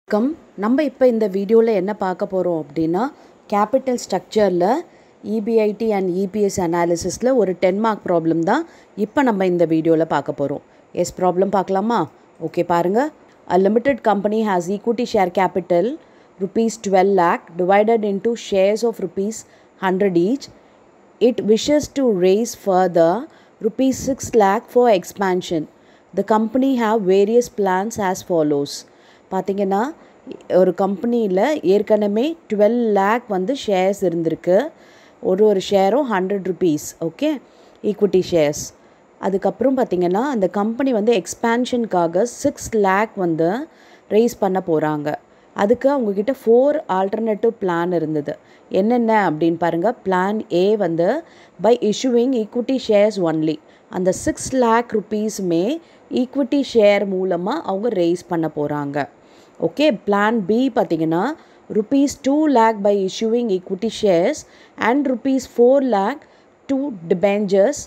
நம்ம இப்போ இந்த வீடியோவில் என்ன பார்க்க போகிறோம் அப்படின்னா கேபிட்டல் ஸ்ட்ரக்சரில் EBIT அண்ட் EPS அனாலிசிஸில் ஒரு 10 மார்க் ப்ராப்ளம் தான் இப்போ நம்ம இந்த வீடியோவில் பார்க்க போகிறோம். ப்ராப்ளம் பார்க்கலாமா? ஓகே பாருங்கள். A limited company has equity share capital rupees 12 lakh divided into shares of rupees 100 each. It wishes to raise further rupees 6 lakh for expansion. The company have various plans as follows. பார்த்திங்கன்னா ஒரு கம்பெனியில் ஏற்கனவே 12 lakh வந்து shares இருந்திருக்கு. ஒரு ஷேரும் 100 rupees. Okay, equity shares. அதுக்கப்புறம் பார்த்திங்கன்னா அந்த கம்பெனி வந்து எக்ஸ்பேன்ஷனுக்காக 6 lakh வந்து ரைஸ் பண்ண போகிறாங்க. அதுக்கு அவங்கக்கிட்ட 4 ஆல்டர்னேட்டிவ் பிளான் இருந்தது. என்னென்ன அப்படின்னு பாருங்கள். பிளான் ஏ வந்து by issuing equity shares only. அந்த 6 lakh rupeesமே ஈக்விட்டி ஷேர் மூலமாக அவங்க ரைஸ் பண்ண போகிறாங்க. ஓகே, பிளான் பி பார்த்திங்கன்னா rupees 2 lakh by issuing equity shares and rupees 4 lakh to debentures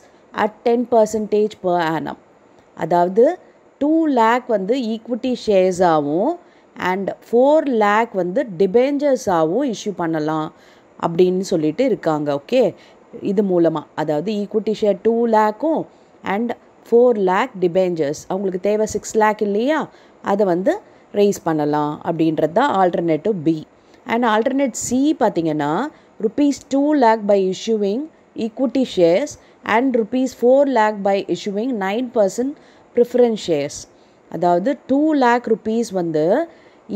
at 10% per annum. அதாவது 2 lakh வந்து ஈக்விட்டி ஷேர்ஸாகவும் அண்ட் 4 lakh வந்து டிபெஞ்சர்ஸாகவும் இஷ்யூ பண்ணலாம் அப்படின்னு சொல்லிட்டு இருக்காங்க. ஓகே, இது மூலமாக அதாவது ஈக்விட்டி ஷேர் 2 lakhம் அண்ட் 4 lakh டிபெஞ்சர்ஸ், அவங்களுக்கு தேவை 6 lakh இல்லையா, அதை வந்து ரைஸ் பண்ணலாம் அப்படின்றது தான் alternative B. And alternate C பார்த்திங்கன்னா rupees 2 lakh by issuing equity shares and rupees 4 lakh by issuing 9% preference shares. அதாவது 2 lakh rupees வந்து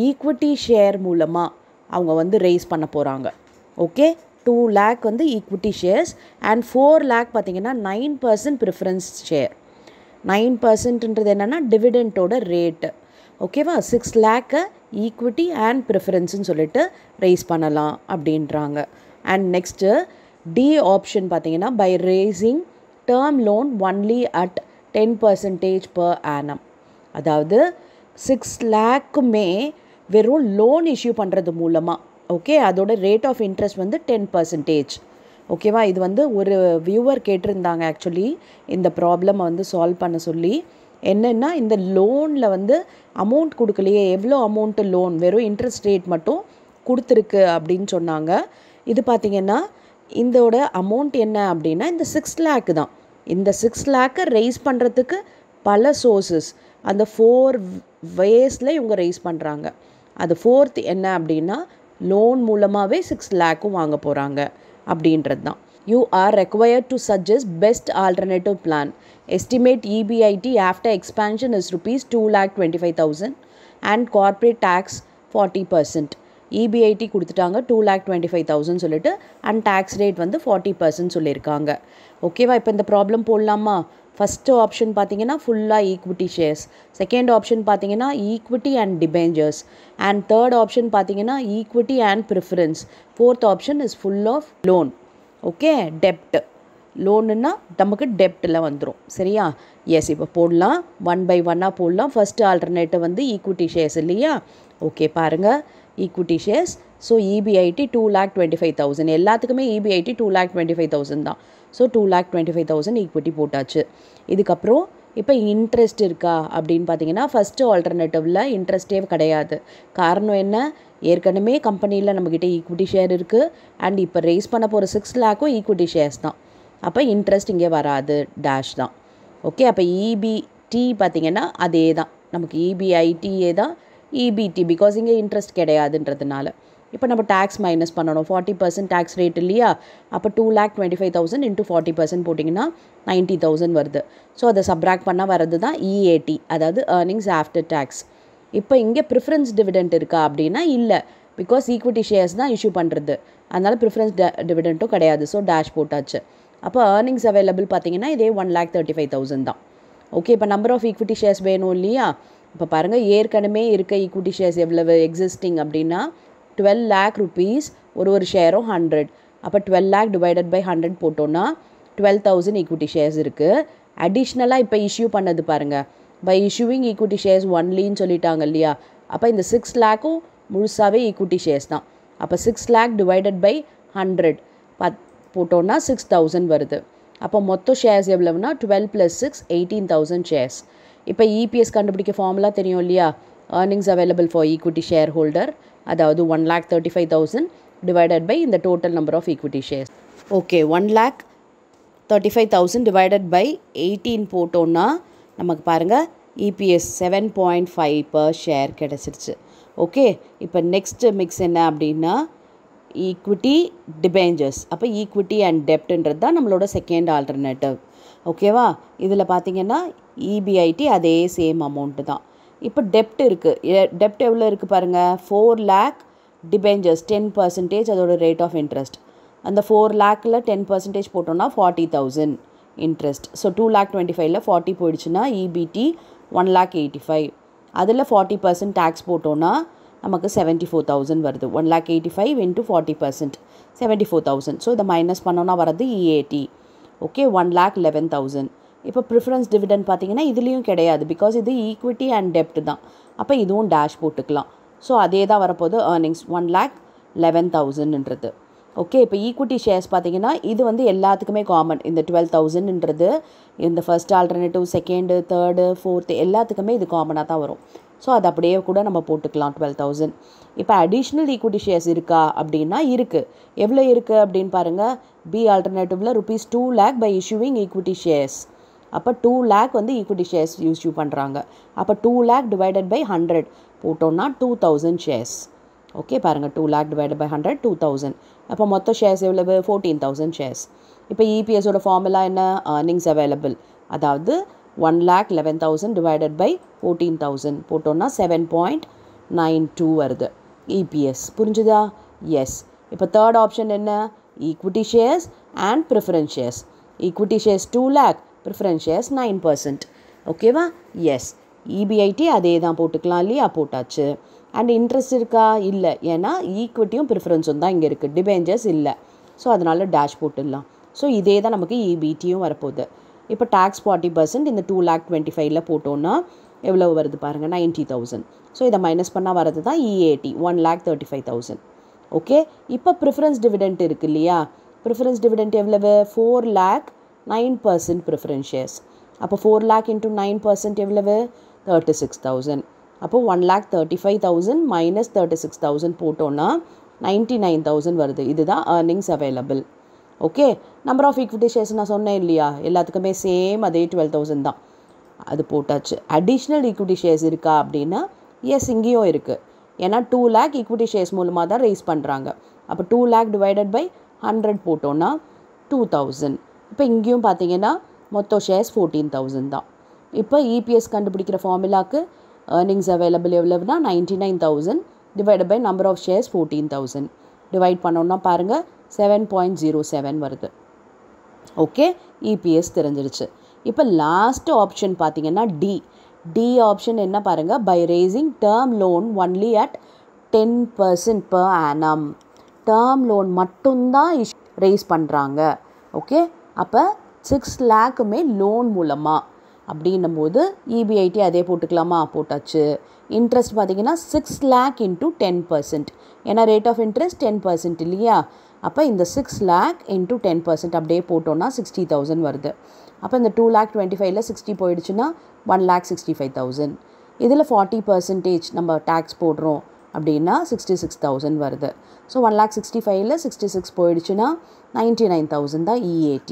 ஈக்விட்டி ஷேர் மூலமாக அவங்க வந்து ரைஸ் பண்ண போகிறாங்க. ஓகே, 2 lakh வந்து ஈக்விட்டி ஷேர்ஸ் அண்ட் 4 lakh பார்த்திங்கன்னா 9% ப்ரிஃபரன்ஸ் ஷேர். 9%ன்றது என்னென்னா டிவிடெண்ட்டோட ரேட்டு. ஓகேவா, 6 lakh ஈக்விட்டி அண்ட் ப்ரிஃபரன்ஸ்னு சொல்லிட்டு ரைஸ் பண்ணலாம் அப்படின்றாங்க. அண்ட் நெக்ஸ்ட்டு டி ஆப்ஷன் பார்த்திங்கன்னா by raising term loan only at 10% per annum. அதாவது 6 lakhமே வெறும் லோன் இஷ்யூ பண்ணுறது மூலமாக, ஓகே, அதோட ரேட் ஆஃப் இன்ட்ரெஸ்ட் வந்து 10%. ஓகேவா, இது வந்து ஒரு வியூவர் கேட்டிருந்தாங்க ஆக்சுவலி இந்த ப்ராப்ளமை வந்து சால்வ் பண்ண சொல்லி. என்னென்னா இந்த லோனில் வந்து அமௌண்ட் கொடுக்கலையே, எவ்வளோ அமௌண்ட்டு லோன், வெறும் இன்ட்ரெஸ்ட் ரேட் மட்டும் கொடுத்துருக்கு அப்படின்னு சொன்னாங்க. இது பார்த்திங்கன்னா இதோட அமௌண்ட் என்ன அப்படின்னா இந்த 6 lakh தான். இந்த 6 lakh ரைஸ் பண்ணுறதுக்கு பல சோர்ஸஸ், அந்த 4 வேஸில் இவங்க ரைஸ் பண்ணுறாங்க. அது 4th என்ன அப்படின்னா லோன் மூலமாகவே 6 lakh வாங்க போகிறாங்க அப்படின்றது தான். You are required to suggest best alternative plan. Estimate EBIT after expansion is rupees 2,25,000 and corporate tax 40%. EBIT கொடுத்துட்டாங்க 2,25,000 சொல்லிட்டு அண்ட் டேக்ஸ் ரேட் வந்து 40% சொல்லியிருக்காங்க. ஓகேவா, இப்போ இந்த ப்ராப்ளம் போடலாமா? ஃபஸ்ட்டு ஆப்ஷன் பார்த்தீங்கன்னா ஃபுல்லாக ஈக்விட்டி ஷேர்ஸ், செகண்ட் ஆப்ஷன் பார்த்தீங்கன்னா equity and debentures, and third option பார்த்தீங்கன்னா equity and preference, fourth option is full of loan. Okay, டெப்ட். லோனுன்னா நமக்கு டெப்டில் வந்துடும். சரியா? எஸ், இப்போ போடலாம், 1 by 1 போடலாம். ஃபஸ்ட்டு ஆல்டர்னேட்டிவ் வந்து ஈக்விட்டி ஷேர்ஸ் இல்லையா? ஓகே பாருங்கள், ஈக்விட்டி ஷேர்ஸ். ஸோ EBIT 2,25,000, எல்லாத்துக்குமே EBIT 2,25,000 தான். ஸோ 2,25,000 ஈக்விட்டி போட்டாச்சு. இதுக்கப்புறம் இப்போ இன்ட்ரெஸ்ட் இருக்கா அப்படின்னு பார்த்தீங்கன்னா ஃபஸ்ட்டு ஆல்டர்னேட்டிவில் இன்ட்ரெஸ்ட்டே கிடையாது. காரணம் என்ன? ஏற்கனவே கம்பெனியில் நம்மக்கிட்ட ஈக்விட்டி ஷேர் இருக்குது அண்ட் இப்போ ரைஸ் பண்ண போகிற 6 lakhம் ஈக்விட்டி ஷேர்ஸ் தான். அப்போ இன்ட்ரெஸ்ட் இங்கே வராது, டேஷ் தான். ஓகே, அப்போ EBT பார்த்திங்கன்னா அதே தான், நமக்கு EBITயே தான் EBT, பிகாஸ் இங்கே இன்ட்ரெஸ்ட் கிடையாதுன்றதுனால. இப்போ நம்ம டேக்ஸ் மைனஸ் பண்ணணும். 40% டேக்ஸ் ரேட் இல்லையா? அப்போ 2,25,000 into 40% போட்டிங்கன்னா 90,000 வருது. ஸோ அதை சப்ராக்ட் பண்ணால் வர்றது தான் EAT, அதாவது ஏர்னிங்ஸ் ஆஃப்டர் டேக்ஸ். இப்போ இங்கே ப்ரிஃபரன்ஸ் டிவிடெண்ட் இருக்கா அப்படின்னா இல்லை, பிகாஸ் ஈக்விட்டி ஷேர்ஸ் தான் இஷ்யூ பண்ணுறது, அதனால் ப்ரிஃபரன்ஸ் டிவிடெண்ட்டும் கிடையாது. ஸோ டேஷ் போட்டாச்சு. அப்போ ஏர்னிங்ஸ் அவைலபிள் பார்த்தீங்கன்னா இதே 1,35,000 தான். ஓகே, இப்போ நம்பர் ஆஃப் ஈக்விட்டி ஷேர்ஸ் வேணும் இல்லையா? இப்போ பாருங்கள், ஏற்கனவே இருக்க ஈக்விட்டி ஷேர்ஸ் எவ்வளவு எக்ஸிஸ்டிங் அப்படின்னா 12 lakh rupees, ஒரு ஷேரும் 100. அப்போ 12 lakh divided by 100 போட்டோன்னா 12,000 ஈக்விட்டி ஷேர்ஸ் இருக்குது. அடிஷ்னலாக இப்போ இஷ்யூ பண்ணது பாருங்கள், பை இஷ்யூவிங் ஈக்விட்டி ஷேர்ஸ் ஒன்லின்னு சொல்லிட்டாங்க இல்லையா? அப்போ இந்த 6 lakhம் முழுசாகவே ஈக்விட்டி ஷேர்ஸ் தான். அப்போ 6 lakh divided by 100 போட்டோன்னா 6,000 வருது. அப்போ மொத்த ஷேர்ஸ் எவ்வளவுனா 12 + 6 18,000 ஷேர்ஸ். இப்போ EPS கண்டுபிடிக்க ஃபார்முலா தெரியும் இல்லையா? earnings available for equity shareholder அதாவது 1,35,000 divided by இந்த total number of equity shares. Okay, 1,35,000 divided by 18 போட்டோம்னா நமக்கு பாருங்க EPS 7.5 per share கிடைச்சிருச்சு. ஓகே, இப்போ நெக்ஸ்ட் மிக்ஸ் என்ன அப்படின்னா ஈக்விட்டி டிபெஞ்சர்ஸ். அப்போ ஈக்விட்டி அண்ட் டெப்ட்ன்றது தான் நம்மளோட செகண்ட் ஆல்டர்னேட்டிவ். ஓகேவா, இதில் பார்த்தீங்கன்னா EBIT அதே சேம் அமௌண்ட்டு தான். இப்போ டெப்ட் இருக்குது. டெப்ட் எவ்வளோ இருக்குது பாருங்கள், 4 lakh டிபெஞ்சர்ஸ் 10% அதோட ரேட் ஆஃப் இன்ட்ரெஸ்ட். அந்த 4 lakhல 10% போட்டோம்னா 40,000 இன்ட்ரெஸ்ட். ஸோ 2,25,000ல் 40 போயிடுச்சுன்னா EBT 1,85,000. அதில் 40% டேக்ஸ் போட்டோன்னா நமக்கு 74,000 வருது. 1,85,000 into 40% 74,000. ஸோ இதை மைனஸ் பண்ணோன்னா வரது EAT. ஓகே, 1,11,000. இப்போ ப்ரிஃபரன்ஸ் டிவிடெண்ட் பார்த்தீங்கன்னா இதுலேயும் கிடையாது, பிகாஸ் இது ஈக்விட்டி அண்ட் டெப்ட் தான். அப்போ இதுவும் டேஷ் போட்டுக்கலாம். ஸோ அதே தான் வரப்போது ஏர்னிங்ஸ் 1,11,000ன்றது. ஓகே, இப்போ ஈக்விட்டி ஷேர்ஸ் பார்த்தீங்கன்னா இது வந்து எல்லாத்துக்குமே காமன். இந்த 12,000ன்றது இந்த first alternative, second, third, fourth எல்லாத்துக்குமே இது காமனாக தான் வரும். ஸோ அது அப்படியே கூட நம்ம போட்டுக்கலாம் 12,000. இப்போ அடிஷ்னல் ஈக்விட்டி ஷேர்ஸ் இருக்கா அப்படின்னா இருக்குது. எவ்வளோ இருக்குது அப்படின்னு பாருங்கள். பி ஆல்டர்னேட்டிவில் ₹2 lakh by issuing equity shares. அப்போ 2 lakh வந்து ஈக்விட்டி ஷேர்ஸ் இஷ்யூ பண்ணுறாங்க. அப்போ 2 lakh டிவைடட் பை 100 போட்டோன்னா 2,000 ஷேர்ஸ். ஓகே பாருங்கள், 2 lakh டிவைடட் பை 100 2,000. அப்போ மொத்த ஷேர்ஸ் எவ்வளவு, 14,000 ஷேர்ஸ். இப்போ EPSோட ஃபார்முலா என்ன, earnings available, அதாவது 1,11,000 டிவைடட் பை 14,000 போட்டோன்னா 7.92 வருது EPS. புரிஞ்சுதா? எஸ். இப்போ தேர்ட் ஆப்ஷன் என்ன, equity shares and preference shares. Equity shares 2 lakh, preference shares 9%. ஓகேவா? எஸ். EBIT அதே தான் போட்டுக்கலாம் இல்லையா, போட்டாச்சு. அண்ட் இன்ட்ரெஸ்ட் இருக்கா, இல்லை, ஏன்னா ஈக்விட்டியும் ப்ரிஃபரன்ஸும் தான் இங்கே இருக்குது, டிபெஞ்சர்ஸ் இல்லை. ஸோ அதனால் டேஷ் போட்டுடலாம். ஸோ இதே தான் நமக்கு EBTயும் வரப்போகுது. இப்போ டேக்ஸ் 40% இந்த 2,25,000ல் போட்டோன்னா எவ்வளோ வருது பாருங்கள், 90,000. ஸோ இதை மைனஸ் பண்ணால் வரது தான் EAT 1,35,000. ஓகே, இப்போ ப்ரிஃபரன்ஸ் டிவிடெண்ட் இருக்குது இல்லையா, ப்ரிஃபரன்ஸ் டிவிடெண்ட் எவ்வளவு, 4 lakh 9% ப்ரிஃபரன்ஸ் ஷேர்ஸ். அப்போ 4 lakh into 9% எவ்வளவு, 36,000. அப்போ 1,35,000 மைனஸ் 36,000 போட்டோன்னா 99,000 வருது. இதுதான் earnings available. Okay, number of equity shares நான் சொன்னேன் இல்லையா, எல்லாத்துக்குமே சேம் அதே 12,000 தான். அது போட்டாச்சு. அடிஷ்னல் ஈக்விட்டி ஷேர்ஸ் இருக்கா அப்படின்னா எஸ், இங்கேயும் இருக்குது. ஏன்னா 2 lakh ஈக்விட்டி ஷேர்ஸ் மூலமாக தான் ரைஸ் பண்ணுறாங்க. அப்போ 2 lakh டிவைடட் பை 100 போட்டோன்னா 2,000. இப்போ இங்கேயும் பார்த்தீங்கன்னா மொத்த ஷேர்ஸ் 14,000 தான். இப்போ EPS கண்டுபிடிக்கிற ஃபார்முலாவுக்கு earnings available எவ்வளவுனா 99,000 divided by number of shares 14,000 divide பண்ணோன்னா பாருங்கள் 7.07 வருது. ஓகே, EPS தெரிஞ்சிருச்சு. இப்போ லாஸ்ட் ஆப்ஷன் பார்த்தீங்கன்னா டி ஆப்ஷன் என்ன பாருங்கள், by raising term loan only at 10% per annum. Term loan மட்டும்தான் ரேஸ் பண்ணுறாங்க. ஓகே, அப்போ 6 lakhமே லோன் மூலமாக அப்படின்னும் போது EBIT அதே போட்டுக்கலாமா, போட்டாச்சு. இன்ட்ரெஸ்ட் பார்த்தீங்கன்னா 6 lakh into 10%, ஏன்னா ரேட் ஆஃப் இன்ட்ரெஸ்ட் 10% இல்லையா. அப்போ இந்த 6 lakh into 10% அப்படியே போட்டோன்னா 60,000 வருது. அப்போ இந்த 2,25,000ல் 60 போயிடுச்சுன்னா 1,65,000. இதில் 40% நம்ம டேக்ஸ் போடுறோம் அப்படின்னா 66,000 வருது. ஸோ 1,65,000ல் 66 போயிடுச்சுன்னா 99,000 தான் EAT.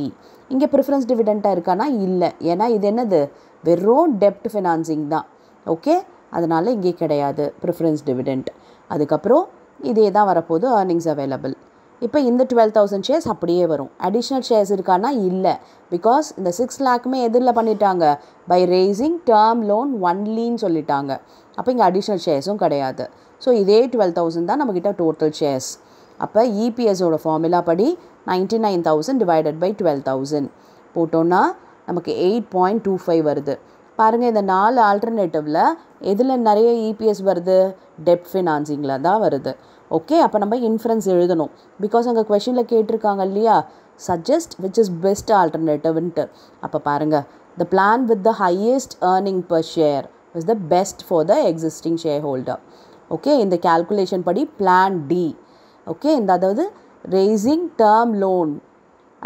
இங்கே ப்ரிஃபரன்ஸ் டிவிடெண்ட்டாக இருக்கானா, இல்லை, ஏன்னா இது என்னது, வெறும் டெப்ட் ஃபினான்சிங் தான். ஓகே, அதனால் இங்கே கிடையாது ப்ரிஃபரன்ஸ் டிவிடெண்ட். அதுக்கப்புறம் இதே தான் வரப்போது earnings available. இப்போ இந்த 12,000 ஷேர்ஸ் அப்படியே வரும். அடிஷ்னல் ஷேர்ஸ் இருக்கானா, இல்லை, பிகாஸ் இந்த 6 lakhமே எதிரில் பண்ணிட்டாங்க, பை ரேசிங் டேர்ம் லோன் ஒன்லின்னு சொல்லிட்டாங்க. அப்போ இங்கே அடிஷ்னல் ஷேர்ஸும் கிடையாது. ஸோ இதே 12,000 தான் நம்மக்கிட்ட டோட்டல் ஷேர்ஸ். அப்போ EPSோட ஃபார்முலா படி 99,000 டிவைடட் பை 12,000 போட்டோன்னா நமக்கு 8.25 வருது. பாருங்கள், இந்த 4 ஆல்டர்னேட்டிவில் எதில் நிறைய EPS வருது, டெப்ட் ஃபினான்சிங்கில் தான் வருது. ஓகே, அப்போ நம்ம இன்ஃபரன்ஸ் எழுதணும், பிகாஸ் அங்கே கொஷனில் கேட்டிருக்காங்க இல்லையா, சஜஸ்ட் விச் இஸ் பெஸ்ட் ஆல்டர்னேட்டிவ்ன்ட்டு. அப்போ பாருங்கள், the plan with the highest earning per share is the best for the existing share holder. Okay, இந்த கேல்குலேஷன் படி பிளான் டி. ஓகே, இந்த அதாவது ரேசிங் டேர்ம் லோன்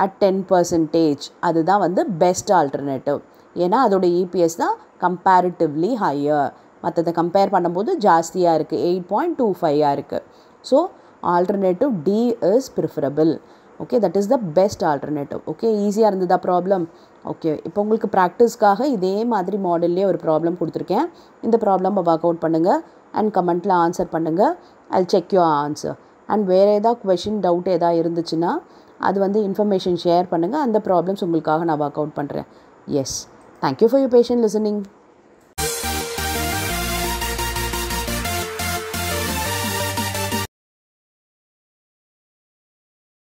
அட் 10% அதுதான் வந்து பெஸ்ட் ஆல்டர்னேட்டிவ். ஏன்னா அதோட EPS தான் கம்பேரிட்டிவ்லி ஹையர். மற்றதை கம்பேர் பண்ணும்போது ஜாஸ்தியாக இருக்குது, 8.25 இருக்குது. So alternative D is preferable. Okay, that is the best alternative. Okay, ஈஸியாக இருந்ததா ப்ராப்ளம்? ஓகே, இப்போ உங்களுக்கு ப்ராக்டிஸ்க்காக இதே மாதிரி மாடல்லே ஒரு ப்ராப்ளம் கொடுத்துருக்கேன். இந்த ப்ராப்ளம் ஒர்க் அவுட் பண்ணுங்கள் அண்ட் கமெண்ட்டில் ஆன்சர் பண்ணுங்கள். I'll check your answer. And வேறு ஏதாவது கொஷின் டவுட் எதாவது இருந்துச்சுன்னா அது வந்து இன்ஃபர்மேஷன் ஷேர் பண்ணுங்கள். அந்த ப்ராப்ளம்ஸ் உங்களுக்காக நான் ஒர்க் அவுட் பண்ணுறேன். Yes, thank you for your patient listening.